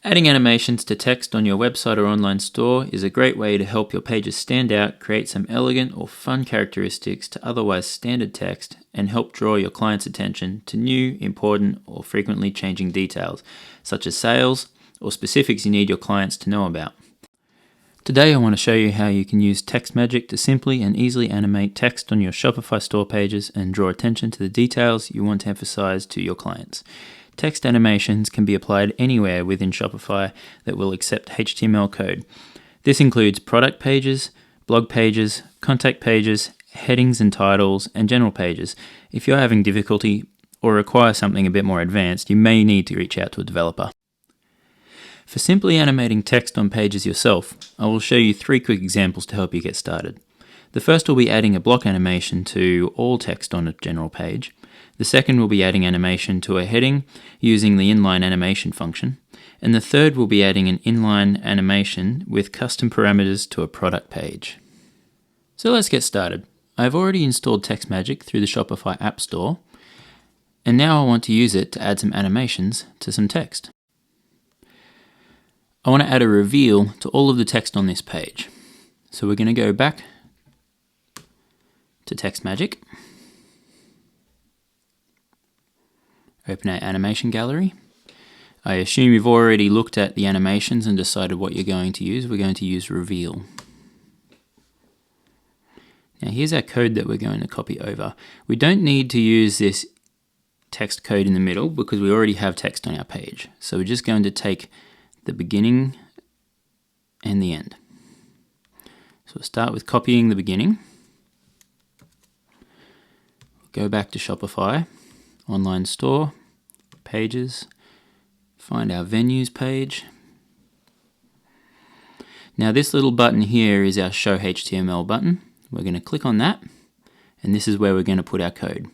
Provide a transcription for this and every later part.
Adding animations to text on your website or online store is a great way to help your pages stand out, create some elegant or fun characteristics to otherwise standard text, and help draw your client's attention to new, important, or frequently changing details, such as sales or specifics you need your clients to know about. Today I want to show you how you can use TextMagic to simply and easily animate text on your Shopify store pages and draw attention to the details you want to emphasize to your clients. Text animations can be applied anywhere within Shopify that will accept HTML code. This includes product pages, blog pages, contact pages, headings and titles, and general pages. If you're having difficulty or require something a bit more advanced, you may need to reach out to a developer. For simply animating text on pages yourself, I will show you 3 quick examples to help you get started. The first will be adding a block animation to all text on a general page. The second will be adding animation to a heading using the Inline animation function. And the third will be adding an inline animation with custom parameters to a product page. So let's get started. I've already installed TextMagic through the Shopify App Store, and now I want to use it to add some animations to some text. I want to add a reveal to all of the text on this page. So we're going to go back to TextMagic. Open our animation gallery. I assume you've already looked at the animations and decided what you're going to use. We're going to use reveal. Now here's our code that we're going to copy over. We don't need to use this text code in the middle because we already have text on our page. So we're just going to take the beginning and the end. So we'll start with copying the beginning. Go back to Shopify, online store, pages, find our venues page. Now this little button here is our show HTML button. We're going to click on that, and this is where we're going to put our code.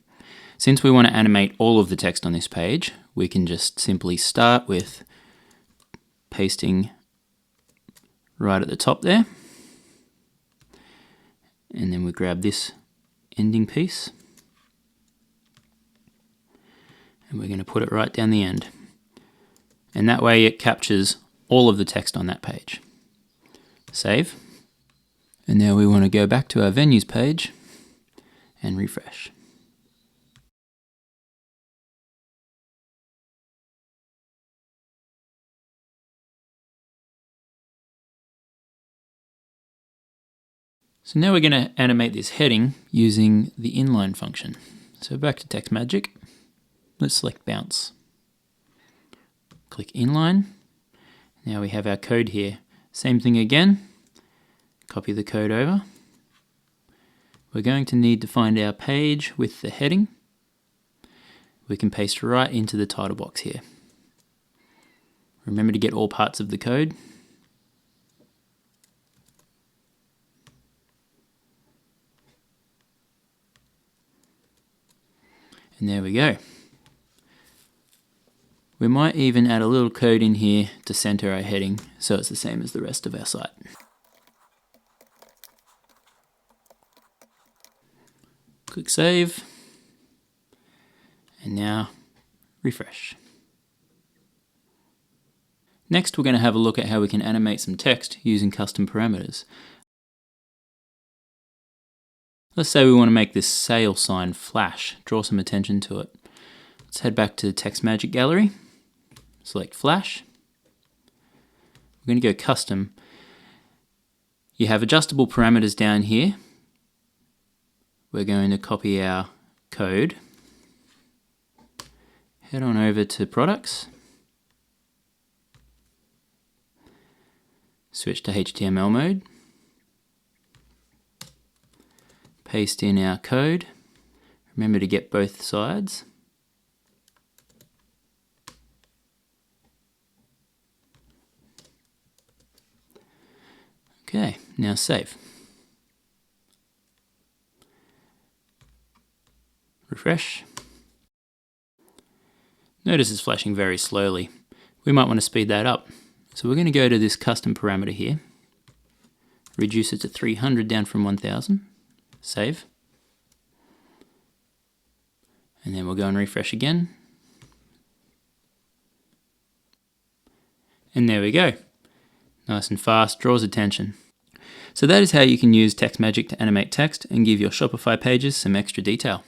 Since we want to animate all of the text on this page, we can just simply start with pasting right at the top there, and then we grab this ending piece and we're going to put it right down the end, and that way it captures all of the text on that page. Save, and now we want to go back to our venues page and refresh. So now we're going to animate this heading using the Inline function. So back to TextMagic, let's select Bounce. Click Inline. Now we have our code here. Same thing again, copy the code over. We're going to need to find our page with the heading. We can paste right into the title box here. Remember to get all parts of the code. And there we go. We might even add a little code in here to center our heading so it's the same as the rest of our site. Click Save, and now refresh. Next, we're going to have a look at how we can animate some text using custom parameters. Let's say we want to make this sale sign flash, draw some attention to it. Let's head back to the TextMagic gallery, select Flash. We're going to go Custom. You have adjustable parameters down here. We're going to copy our code, head on over to Products, switch to HTML mode, paste in our code. Remember to get both sides. Okay, now save. Refresh. Notice it's flashing very slowly. We might want to speed that up. So we're going to go to this custom parameter here, reduce it to 300 down from 1000, save. And then we'll go and refresh again. And there we go. Nice and fast, draws attention. So that is how you can use TextMagic to animate text and give your Shopify pages some extra detail.